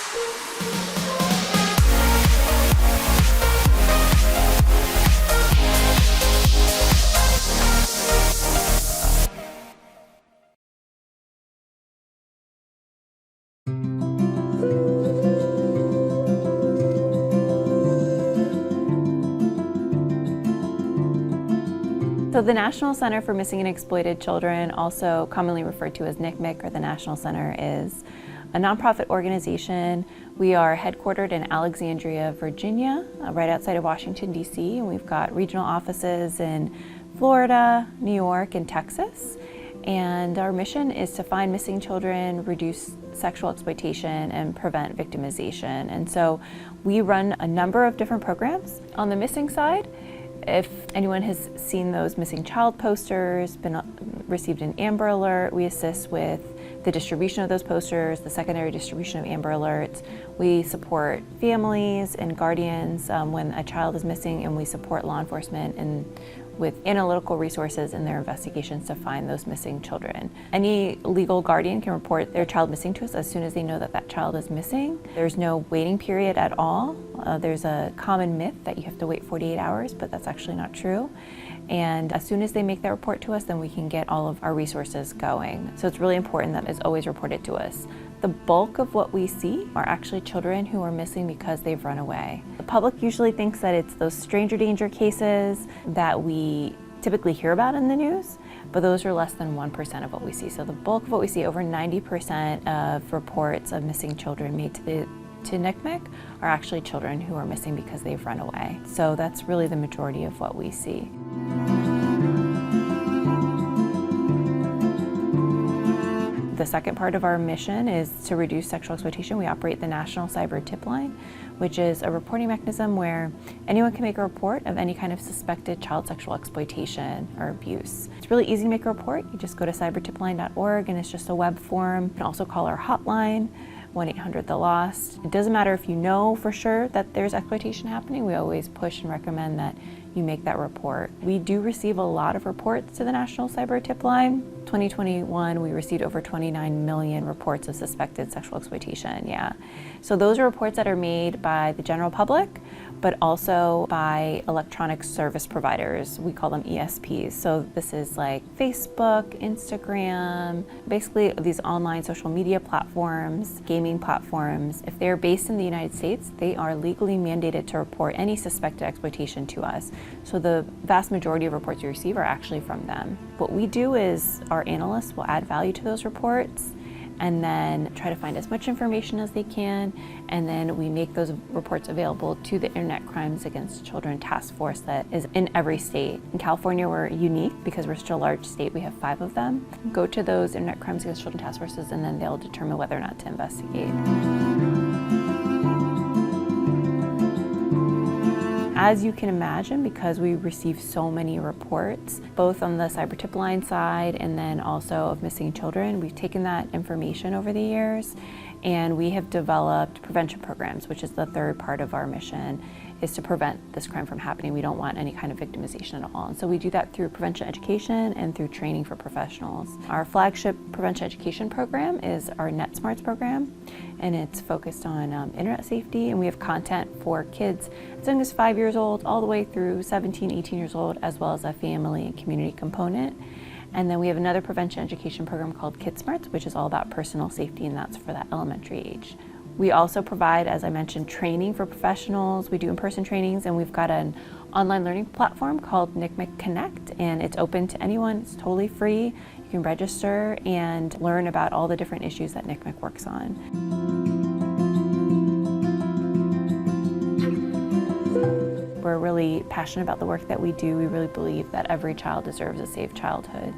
So the National Center for Missing and Exploited Children, also commonly referred to as NCMEC, or the National Center, is a nonprofit organization. We are headquartered in Alexandria, Virginia, right outside of Washington, D.C., and we've got regional offices in Florida, New York, and Texas. And our mission is to find missing children, reduce sexual exploitation, and prevent victimization. And so we run a number of different programs. On the missing side, if anyone has seen those missing child posters, received an Amber Alert, we assist with the distribution of those posters, the secondary distribution of Amber Alerts. We support families and guardians when a child is missing, and we support law enforcement with analytical resources in their investigations to find those missing children. Any legal guardian can report their child missing to us as soon as they know that that child is missing. There's no waiting period at all. There's a common myth that you have to wait 48 hours, but that's actually not true. And as soon as they make that report to us, then we can get all of our resources going. So it's really important that it's always reported to us. The bulk of what we see are actually children who are missing because they've run away. The public usually thinks that it's those stranger danger cases that we typically hear about in the news, but those are less than 1% of what we see. So the bulk of what we see, over 90% of reports of missing children made to NCMEC are actually children who are missing because they've run away. So that's really the majority of what we see. The second part of our mission is to reduce sexual exploitation. We operate the National Cyber Tip Line, which is a reporting mechanism where anyone can make a report of any kind of suspected child sexual exploitation or abuse. It's really easy to make a report. You just go to cybertipline.org, and it's just a web form. You can also call our hotline, 1-800-THE-LOST. It doesn't matter if you know for sure that there's exploitation happening. We always push and recommend that you make that report. We do receive a lot of reports to the National Cyber Tip Line. 2021, we received over 29 million reports of suspected sexual exploitation, yeah. So those are reports that are made by the general public, but also by electronic service providers. We call them ESPs. So this is like Facebook, Instagram, basically these online social media platforms, gaming platforms. If they're based in the United States, they are legally mandated to report any suspected exploitation to us. So the vast majority of reports we receive are actually from them. What we do is our analysts will add value to those reports and then try to find as much information as they can, and then we make those reports available to the Internet Crimes Against Children Task Force that is in every state. In California, we're unique because we're such a large state, we have 5 of them. Go to those Internet Crimes Against Children Task Forces, and then they'll determine whether or not to investigate. As you can imagine, because we receive so many reports, both on the cyber tip line side and then also of missing children, we've taken that information over the years and we have developed prevention programs, which is the third part of our mission, is to prevent this crime from happening. We don't want any kind of victimization at all. And so we do that through prevention education and through training for professionals. Our flagship prevention education program is our NetSmarts program, and it's focused on internet safety, and we have content for kids as young as 5 years old all the way through 17, 18 years old, as well as a family and community component. And then we have another prevention education program called KidSmarts, which is all about personal safety, and that's for that elementary age. We also provide, as I mentioned, training for professionals. We do in-person trainings, and we've got an online learning platform called NCMEC Connect, and it's open to anyone. It's totally free. You can register and learn about all the different issues that NCMEC works on. We're really passionate about the work that we do. We really believe that every child deserves a safe childhood.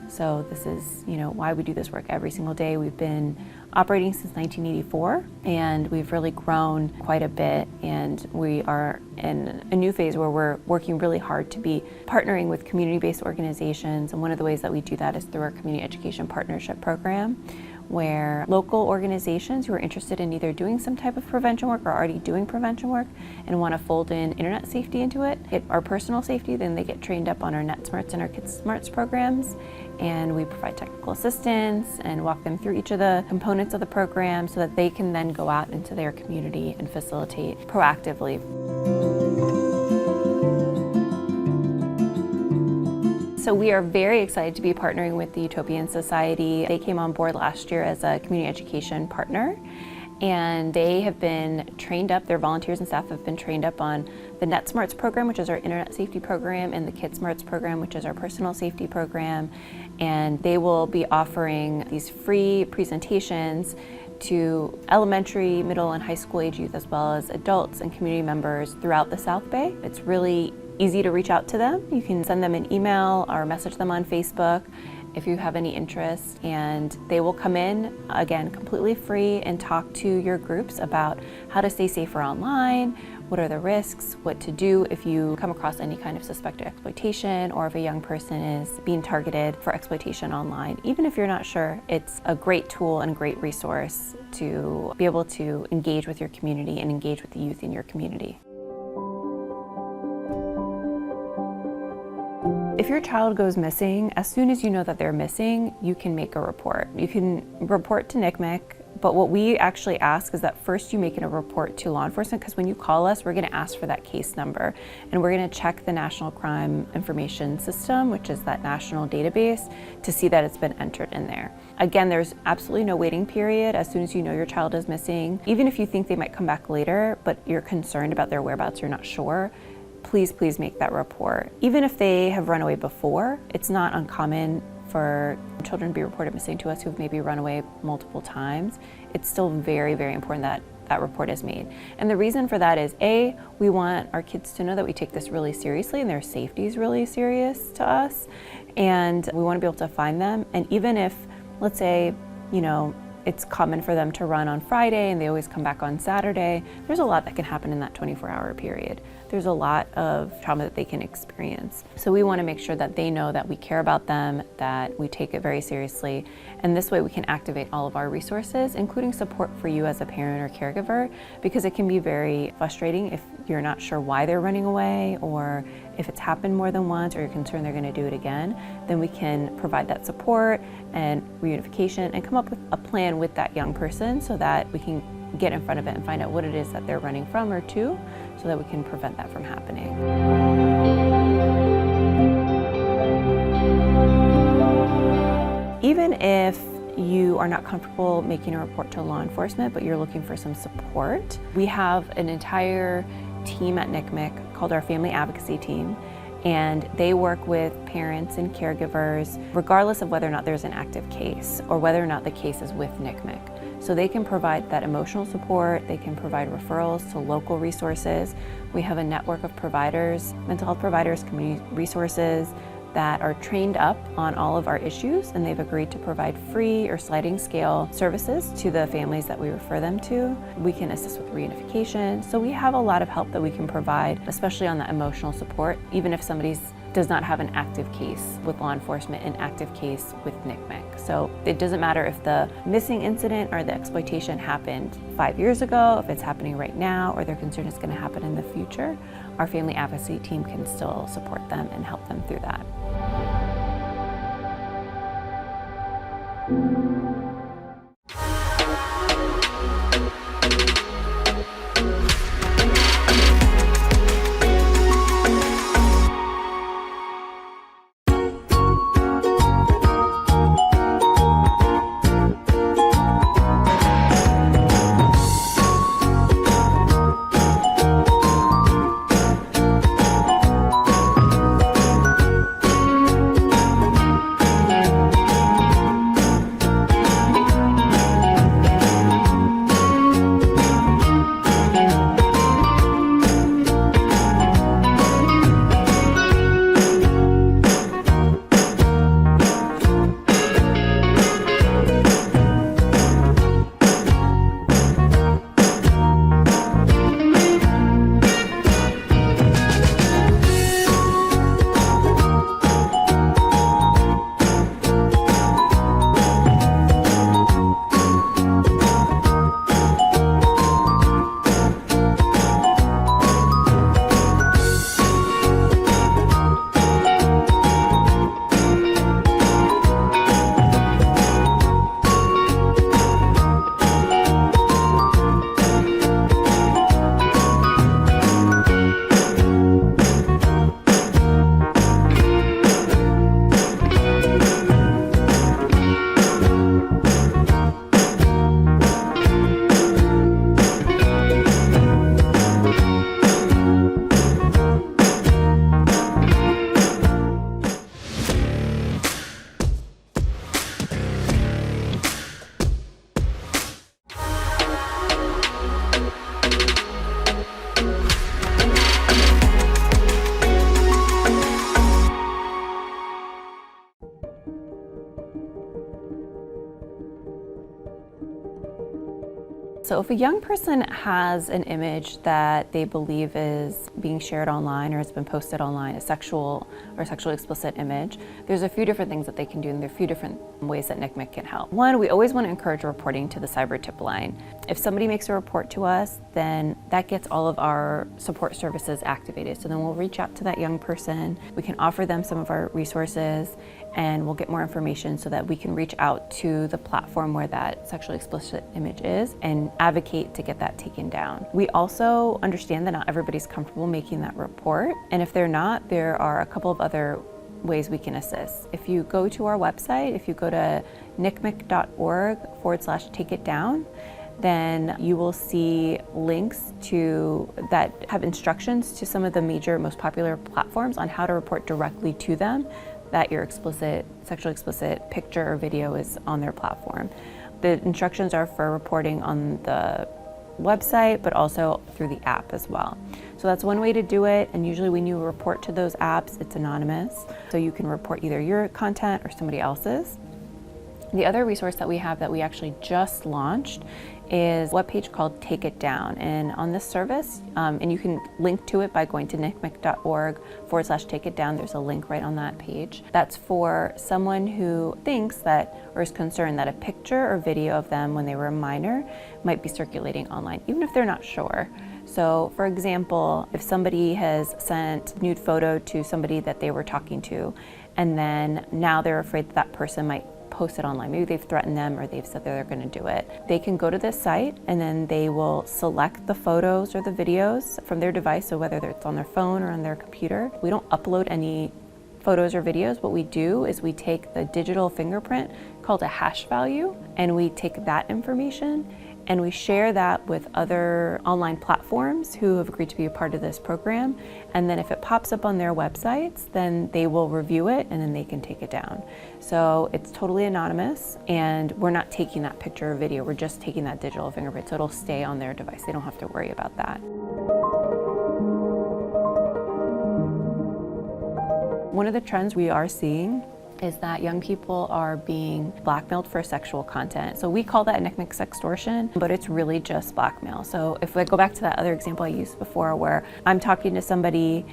So this is, why we do this work every single day. We've been operating since 1984, and we've really grown quite a bit, and we are in a new phase where we're working really hard to be partnering with community-based organizations, and one of the ways that we do that is through our Community Education Partnership Program, where local organizations who are interested in either doing some type of prevention work or already doing prevention work and want to fold in internet safety into it, get our personal safety, then they get trained up on our Net Smarts and our Kids Smarts programs. And we provide technical assistance and walk them through each of the components of the program so that they can then go out into their community and facilitate proactively. So we are very excited to be partnering with the Utopian Society. They came on board last year as a community education partner, and they have been trained up, their volunteers and staff have been trained up on the Net Smarts program, which is our internet safety program, and the Kids Smarts program, which is our personal safety program. And they will be offering these free presentations to elementary, middle, and high school age youth, as well as adults and community members throughout the South Bay. It's really easy to reach out to them. You can send them an email or message them on Facebook if you have any interest, and they will come in, again, completely free, and talk to your groups about how to stay safer online, what are the risks, what to do if you come across any kind of suspected exploitation, or if a young person is being targeted for exploitation online. Even if you're not sure, it's a great tool and great resource to be able to engage with your community and engage with the youth in your community. If your child goes missing, as soon as you know that they're missing, you can make a report. You can report to NCMEC, but what we actually ask is that first you make a report to law enforcement, because when you call us, we're going to ask for that case number, and we're going to check the National Crime Information System, which is that national database, to see that it's been entered in there. Again, there's absolutely no waiting period. As soon as you know your child is missing, even if you think they might come back later, but you're concerned about their whereabouts, you're not sure, please make that report. Even if they have run away before, it's not uncommon for children to be reported missing to us who've maybe run away multiple times. It's still very, very important that that report is made. And the reason for that is, A, we want our kids to know that we take this really seriously and their safety is really serious to us, and we want to be able to find them. And even if, let's say, it's common for them to run on Friday and they always come back on Saturday, there's a lot that can happen in that 24-hour period. There's a lot of trauma that they can experience. So we want to make sure that they know that we care about them, that we take it very seriously, and this way we can activate all of our resources, including support for you as a parent or caregiver, because it can be very frustrating if you're not sure why they're running away, or if it's happened more than once, or you're concerned they're going to do it again. Then we can provide that support and reunification and come up with a plan with that young person so that we can get in front of it and find out what it is that they're running from or to, so that we can prevent that from happening. Even if you are not comfortable making a report to law enforcement, but you're looking for some support, we have an entire team at NCMEC called our Family Advocacy Team, and they work with parents and caregivers regardless of whether or not there's an active case or whether or not the case is with NCMEC. So they can provide that emotional support, they can provide referrals to local resources. We have a network of providers, mental health providers, community resources, that are trained up on all of our issues, and they've agreed to provide free or sliding scale services to the families that we refer them to. We can assist with reunification. So we have a lot of help that we can provide, especially on that emotional support, even if somebody does not have an active case with law enforcement, an active case with NCMEC. So it doesn't matter if the missing incident or the exploitation happened 5 years ago, if it's happening right now, or they're concerned it's going to happen in the future, our Family Advocacy Team can still support them and help them through that. So if a young person has an image that they believe is being shared online or has been posted online, a sexual or sexually explicit image, there's a few different things that they can do, and there are a few different ways that NCMEC can help. One, we always want to encourage reporting to the cyber tip line. If somebody makes a report to us, then that gets all of our support services activated. So then we'll reach out to that young person, we can offer them some of our resources, and we'll get more information so that we can reach out to the platform where that sexually explicit image is and advocate to get that taken down. We also understand that not everybody's comfortable making that report, and if they're not, there are a couple of other ways we can assist. If you go to our website, if you go to ncmic.org/takeitdown, then you will see links that have instructions to some of the major, most popular platforms on how to report directly to them that your sexually explicit picture or video is on their platform. The instructions are for reporting on the website, but also through the app as well. So that's one way to do it, and usually when you report to those apps, it's anonymous. So you can report either your content or somebody else's. The other resource that we have that we actually just launched is a webpage called Take It Down. And on this service, and you can link to it by going to ncmic.org/takeitdown. There's a link right on that page. That's for someone who thinks that or is concerned that a picture or video of them when they were a minor might be circulating online, even if they're not sure. So for example, if somebody has sent a nude photo to somebody that they were talking to, and then now they're afraid that person might post it online. Maybe they've threatened them or they've said that they're going to do it. They can go to this site and then they will select the photos or the videos from their device, so whether it's on their phone or on their computer. We don't upload any photos or videos. What we do is we take the digital fingerprint called a hash value, and we take that information and we share that with other online platforms who have agreed to be a part of this program. And then if it pops up on their websites, then they will review it and then they can take it down. So it's totally anonymous, and we're not taking that picture or video, we're just taking that digital fingerprint, so it'll stay on their device. They don't have to worry about that. One of the trends we are seeing is that young people are being blackmailed for sexual content. So we call that NCMEC sextortion, but it's really just blackmail. So if I go back to that other example I used before, where I'm talking to somebody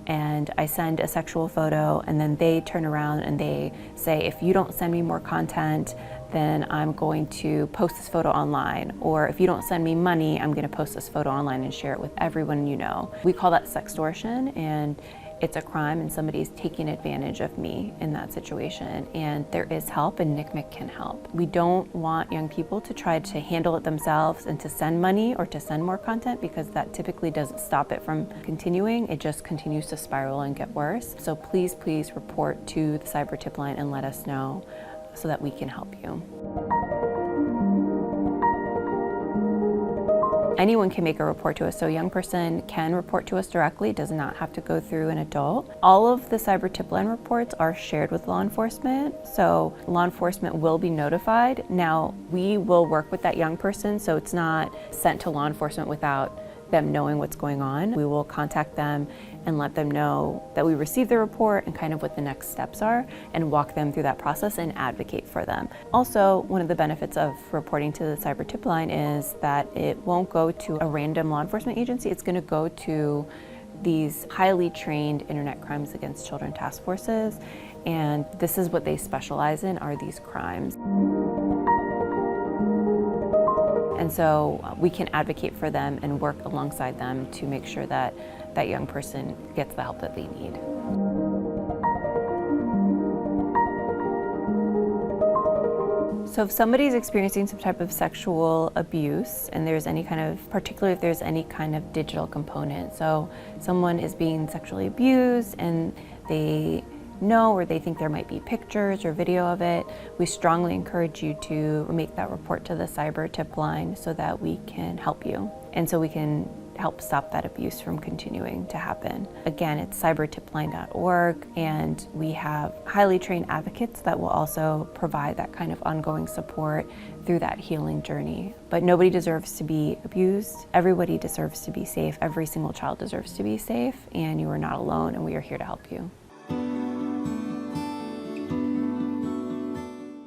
and I send a sexual photo, and then they turn around and they say, if you don't send me more content, then I'm going to post this photo online. Or if you don't send me money, I'm gonna post this photo online and share it with everyone you know. We call that sextortion, and it's a crime, and somebody's taking advantage of me in that situation. And there is help, and NCMEC can help. We don't want young people to try to handle it themselves and to send money or to send more content, because that typically doesn't stop it from continuing. It just continues to spiral and get worse. So please, please report to the cyber tip line and let us know so that we can help you. Anyone can make a report to us, so a young person can report to us directly. It does not have to go through an adult. All of the cyber tip line reports are shared with law enforcement, so law enforcement will be notified. Now, we will work with that young person, so it's not sent to law enforcement without them knowing what's going on. We will contact them and let them know that we received the report and kind of what the next steps are, and walk them through that process and advocate for them. Also, one of the benefits of reporting to the cyber tip line is that it won't go to a random law enforcement agency. It's going to go to these highly trained internet crimes against children task forces, and this is what they specialize in, are these crimes. And so we can advocate for them and work alongside them to make sure that that young person gets the help that they need. So if somebody's experiencing some type of sexual abuse, and there's any kind of, particularly if there's any kind of digital component, so someone is being sexually abused and they know or they think there might be pictures or video of it, we strongly encourage you to make that report to the cyber tip line so that we can help you, and so we can help stop that abuse from continuing to happen. Again, it's cybertipline.org, and we have highly trained advocates that will also provide that kind of ongoing support through that healing journey. But nobody deserves to be abused. Everybody deserves to be safe. Every single child deserves to be safe, and you are not alone, and we are here to help you.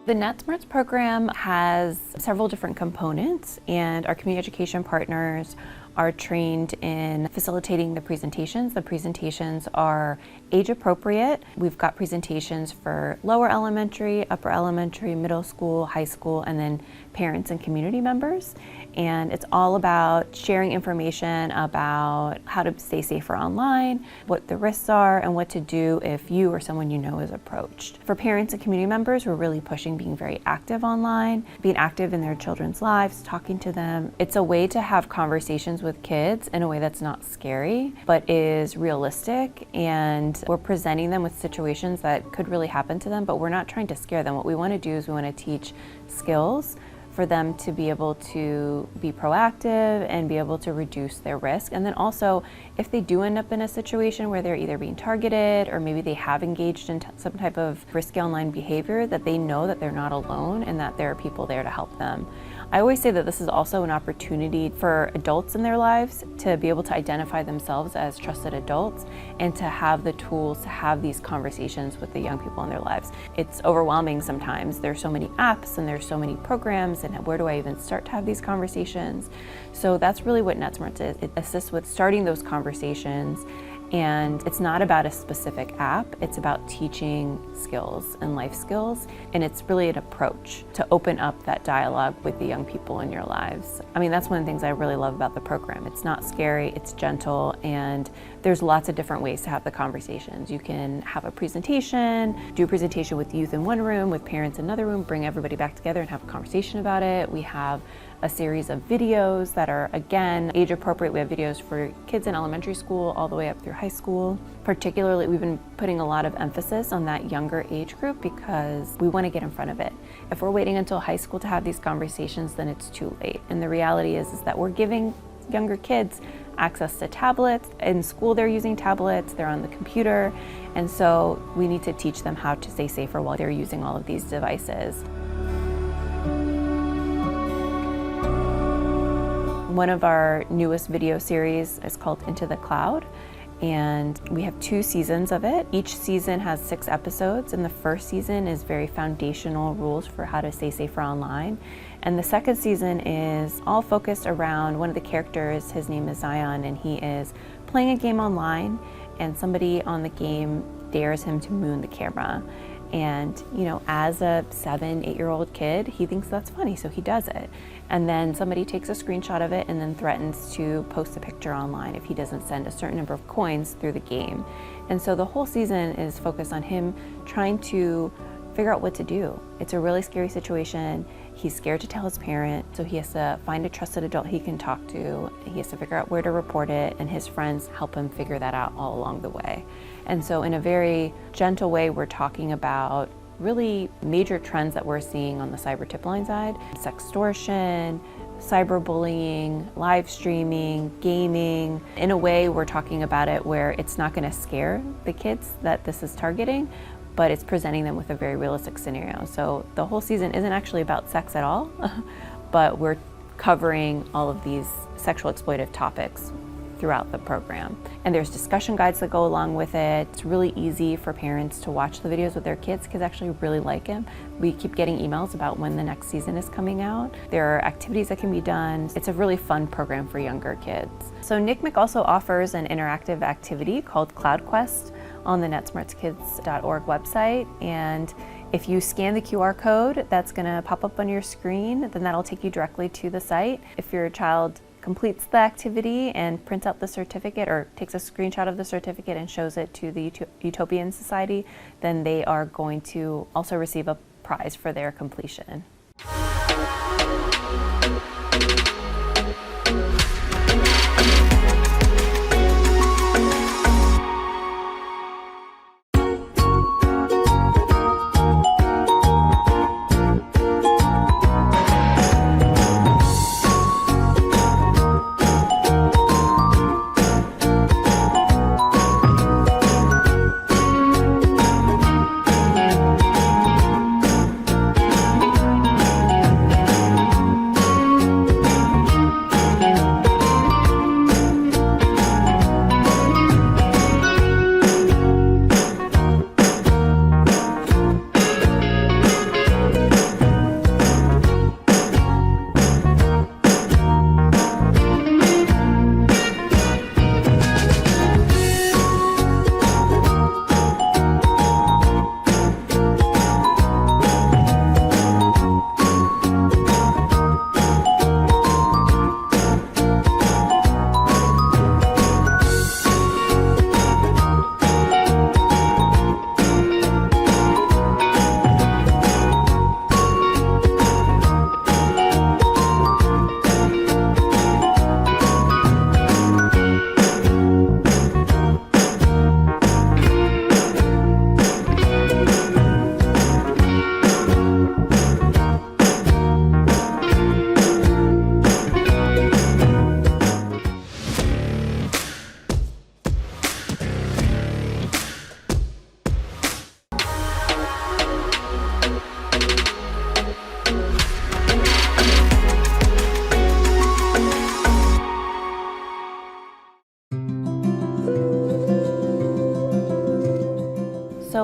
The NetSmarts program has several different components, and our community education partners are trained in facilitating the presentations. The presentations are age appropriate. We've got presentations for lower elementary, upper elementary, middle school, high school, and then parents and community members. And it's all about sharing information about how to stay safer online, what the risks are, and what to do if you or someone you know is approached. For parents and community members, we're really pushing being very active online, being active in their children's lives, talking to them. It's a way to have conversations with kids in a way that's not scary, but is realistic, and we're presenting them with situations that could really happen to them, but we're not trying to scare them. What we want to do is we want to teach skills for them to be able to be proactive and be able to reduce their risk. And then also, if they do end up in a situation where they're either being targeted or maybe they have engaged in some type of risky online behavior, that they know that they're not alone and that there are people there to help them. I always say that this is also an opportunity for adults in their lives to be able to identify themselves as trusted adults and to have the tools to have these conversations with the young people in their lives. It's overwhelming sometimes. There's so many apps and there's so many programs, and where do I even start to have these conversations? So that's really what NetSmarts is. It assists with starting those conversations. And it's not about a specific app, it's about teaching skills and life skills. And it's really an approach to open up that dialogue with the young people in your lives. I mean, that's one of the things I really love about the program. It's not scary, it's gentle, and there's lots of different ways to have the conversations. You can have a presentation, do a presentation with youth in one room, with parents in another room, bring everybody back together and have a conversation about it. We have a series of videos that are, again, age appropriate. We have videos for kids in elementary school all the way up through high school. Particularly, we've been putting a lot of emphasis on that younger age group because we want to get in front of it. If we're waiting until high school to have these conversations, then it's too late. And the reality is that we're giving younger kids access to tablets. In school, they're using tablets, they're on the computer, and so we need to teach them how to stay safer while they're using all of these devices. One of our newest video series is called Into the Cloud, and we have 2 seasons of it. Each season has 6 episodes, and the first season is very foundational rules for how to stay safer online. And the second season is all focused around one of the characters. His name is Zion, and he is playing a game online, and somebody on the game dares him to moon the camera. And, you know, as a 7, 8-year-old kid, he thinks that's funny, so he does it. And then somebody takes a screenshot of it and then threatens to post a picture online if he doesn't send a certain number of coins through the game. And so the whole season is focused on him trying to figure out what to do. It's a really scary situation. He's scared to tell his parent, so he has to find a trusted adult he can talk to. He has to figure out where to report it, and his friends help him figure that out all along the way. And so in a very gentle way, we're talking about really major trends that we're seeing on the cyber tip line side: sextortion, cyberbullying, live streaming, gaming. In a way, we're talking about it where it's not going to scare the kids that this is targeting, but it's presenting them with a very realistic scenario. So the whole season isn't actually about sex at all, but we're covering all of these sexual exploitive topics throughout the program. And there's discussion guides that go along with it. It's really easy for parents to watch the videos with their kids. Kids actually really like them. We keep getting emails about when the next season is coming out. There are activities that can be done. It's a really fun program for younger kids. So NCMEC also offers an interactive activity called Cloud Quest on the netsmartskids.org website. And if you scan the QR code that's gonna pop up on your screen, then that'll take you directly to the site. If your child completes the activity and prints out the certificate or takes a screenshot of the certificate and shows it to the Utopian Society, then they are going to also receive a prize for their completion.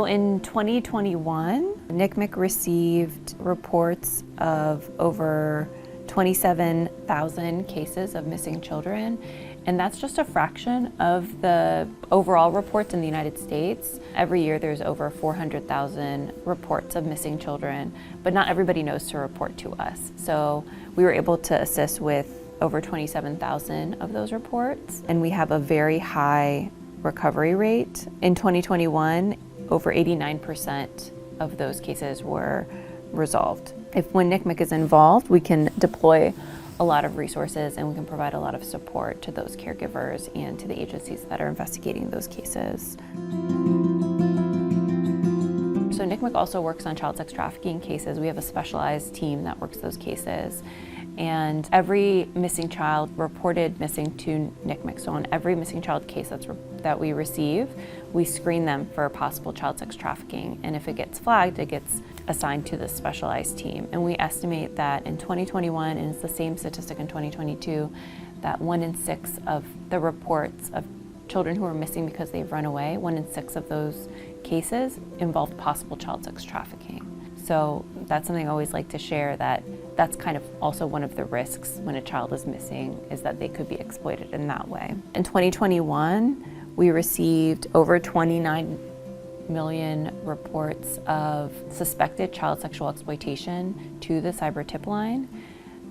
So in 2021, NCMEC received reports of over 27,000 cases of missing children, and that's just a fraction of the overall reports in the United States. Every year there's over 400,000 reports of missing children, but not everybody knows to report to us. So we were able to assist with over 27,000 of those reports, and we have a very high recovery rate. In 2021, over 89% of those cases were resolved. When NCMEC is involved, we can deploy a lot of resources and we can provide a lot of support to those caregivers and to the agencies that are investigating those cases. So NCMEC also works on child sex trafficking cases. We have a specialized team that works those cases. And every missing child reported missing to NCMEC. So on every missing child case that we receive, we screen them for possible child sex trafficking. And if it gets flagged, it gets assigned to the specialized team. And we estimate that in 2021, and it's the same statistic in 2022, that 1 in 6 of the reports of children who are missing because they've run away, 1 in 6 of those cases involved possible child sex trafficking. So that's something I always like to share, that that's kind of also one of the risks when a child is missing, is that they could be exploited in that way. In 2021, we received over 29 million reports of suspected child sexual exploitation to the cyber tip line.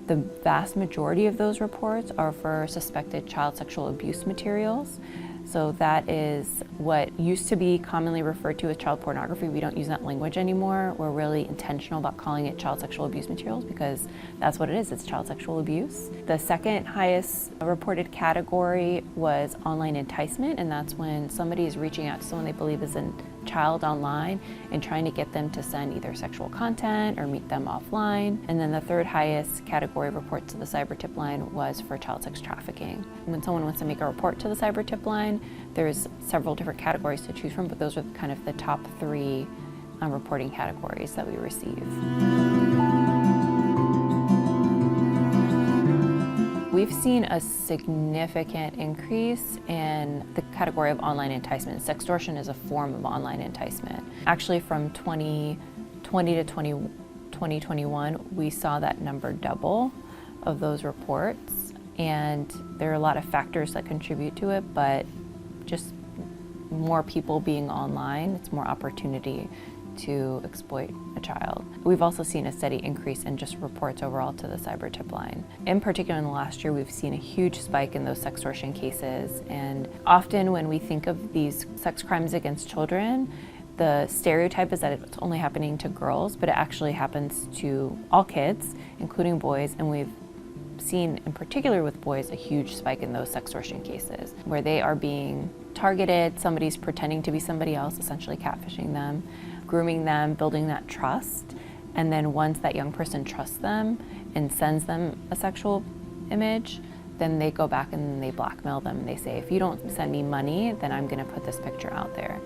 The vast majority of those reports are for suspected child sexual abuse materials. So that is what used to be commonly referred to as child pornography. We don't use that language anymore. We're really intentional about calling it child sexual abuse materials because that's what it is, it's child sexual abuse. The second highest reported category was online enticement, and that's when somebody is reaching out to someone they believe is a child online and trying to get them to send either sexual content or meet them offline. And then the third highest category of reports to the cyber tip line was for child sex trafficking. When someone wants to make a report to the cyber tip line, there's several different categories to choose from, but those are kind of the top 3 reporting categories that we receive. We've seen a significant increase in the category of online enticement. Sextortion is a form of online enticement. Actually, from 2020 to 2021, we saw that number double of those reports. And there are a lot of factors that contribute to it, but just more people being online, it's more opportunity to exploit a child. We've also seen a steady increase in just reports overall to the cyber tip line. In particular, in the last year, we've seen a huge spike in those sextortion cases. And often when we think of these sex crimes against children, the stereotype is that it's only happening to girls, but it actually happens to all kids, including boys, and we've seen, in particular with boys, a huge spike in those sextortion cases where they are being targeted, somebody's pretending to be somebody else, essentially catfishing them, grooming them, building that trust, and then once that young person trusts them and sends them a sexual image, then they go back and they blackmail them and they say, if you don't send me money, then I'm gonna put this picture out there.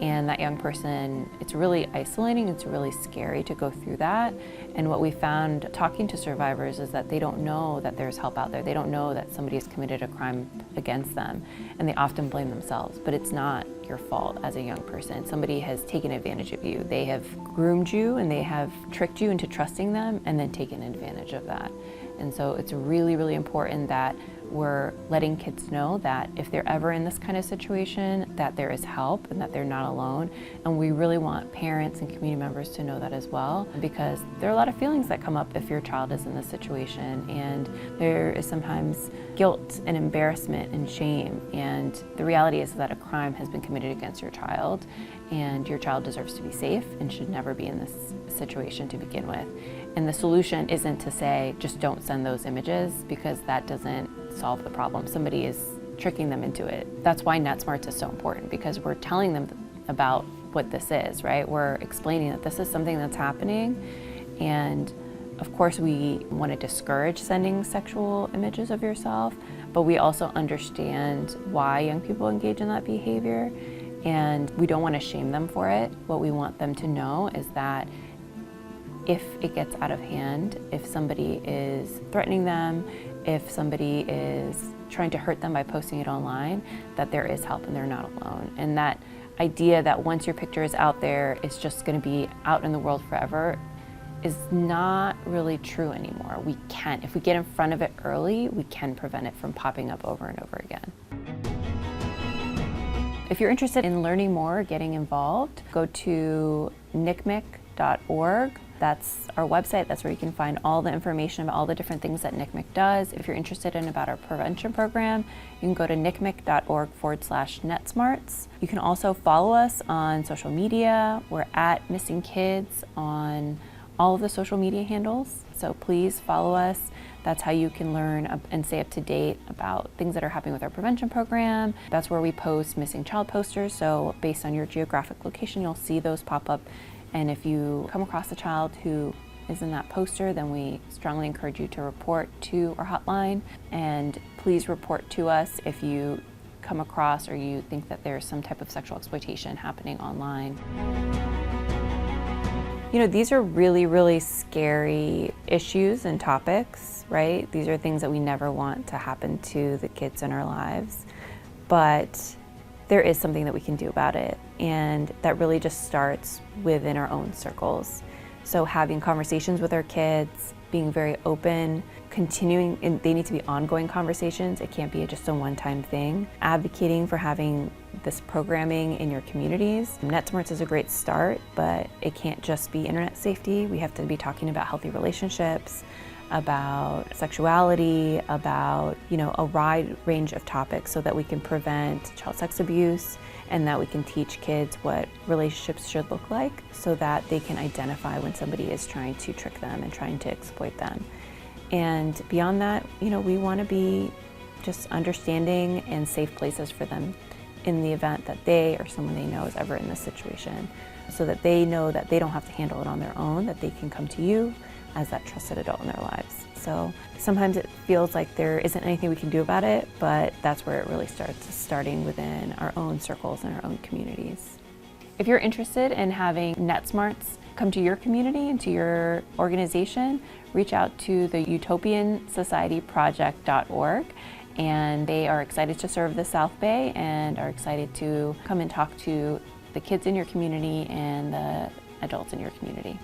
And that young person, it's really isolating, it's really scary to go through that. And what we found talking to survivors is that they don't know that there's help out there. They don't know that somebody has committed a crime against them, and they often blame themselves, but it's not your fault as a young person. Somebody has taken advantage of you. They have groomed you and they have tricked you into trusting them and then taken advantage of that. And so it's really, really important that we're letting kids know that if they're ever in this kind of situation, that there is help and that they're not alone. And we really want parents and community members to know that as well, because there are a lot of feelings that come up if your child is in this situation. And there is sometimes guilt and embarrassment and shame. And the reality is that a crime has been committed against your child, and your child deserves to be safe and should never be in this situation to begin with. And the solution isn't to say, just don't send those images, because that doesn't solve the problem. Somebody is tricking them into it. That's why NetSmarts is so important, because we're telling them about what this is, right? We're explaining that this is something that's happening. And of course, we want to discourage sending sexual images of yourself, but we also understand why young people engage in that behavior. And we don't want to shame them for it. What we want them to know is that if it gets out of hand, if somebody is threatening them, if somebody is trying to hurt them by posting it online, that there is help and they're not alone. And that idea that once your picture is out there, it's just going to be out in the world forever is not really true anymore. We can, if we get in front of it early, we can prevent it from popping up over and over again. If you're interested in learning more, getting involved, go to nicmic.org. That's our website. That's where you can find all the information about all the different things that NCMEC does. If you're interested in about our prevention program, you can go to nicmic.org/netsmarts. You can also follow us on social media. We're at Missing Kids on all of the social media handles. So please follow us. That's how you can learn and stay up to date about things that are happening with our prevention program. That's where we post missing child posters. So based on your geographic location, you'll see those pop up. And if you come across a child who is in that poster, then we strongly encourage you to report to our hotline. And please report to us if you come across or you think that there's some type of sexual exploitation happening online. You know, these are really, really scary issues and topics, right? These are things that we never want to happen to the kids in our lives. But there is something that we can do about it, and that really just starts within our own circles. So having conversations with our kids, being very open, continuing, and they need to be ongoing conversations. It can't be just a one-time thing. Advocating for having this programming in your communities. NetSmarts is a great start, but it can't just be internet safety. We have to be talking about healthy relationships, about sexuality, about, you know, a wide range of topics so that we can prevent child sex abuse and that we can teach kids what relationships should look like so that they can identify when somebody is trying to trick them and trying to exploit them. And beyond that, you know, we want to be just understanding and safe places for them in the event that they or someone they know is ever in this situation, so that they know that they don't have to handle it on their own, that they can come to you as that trusted adult in their lives. So sometimes it feels like there isn't anything we can do about it, but that's where it really starts, starting within our own circles and our own communities. If you're interested in having NetSmarts come to your community and to your organization, reach out to the Utopian Society Project.org, and they are excited to serve the South Bay and are excited to come and talk to the kids in your community and the adults in your community.